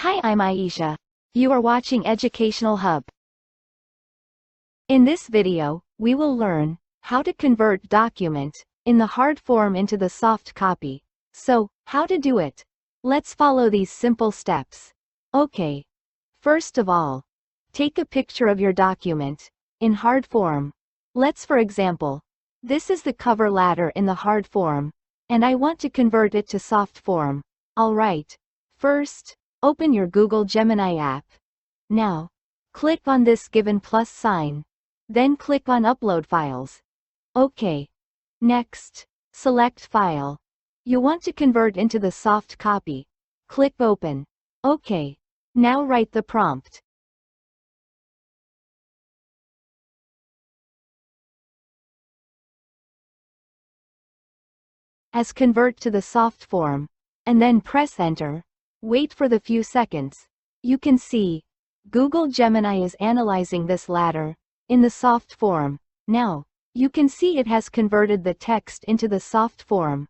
Hi, I'm Aisha. You are watching Educational Hub. In this video, we will learn how to convert document in the hard form into the soft copy. So, how to do it? Let's follow these simple steps. Okay. First of all, take a picture of your document in hard form. For example, this is the cover letter in the hard form, and I want to convert it to soft form. Alright. First, open your Google Gemini app. Now, click on this given plus sign. Then click on Upload Files. OK. Next, select File. You want to convert into the soft copy. Click Open. OK. Now write the prompt. As convert to the soft form, and then press Enter. Wait for the few seconds. You can see, Google Gemini is analyzing this letter in the soft form. Now, you can see it has converted the text into the soft form.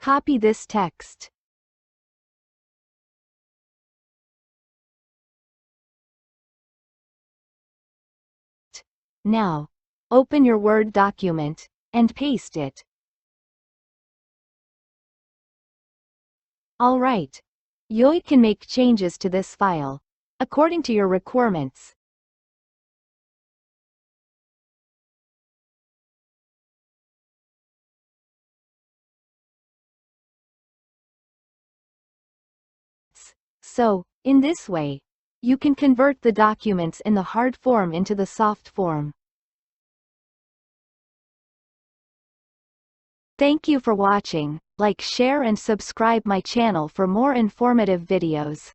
Copy this text. Now, open your Word document and paste it. Alright. You can make changes to this file according to your requirements. So, in this way, you can convert the documents in the hard form into the soft form. Thank you for watching. Like, share and subscribe my channel for more informative videos.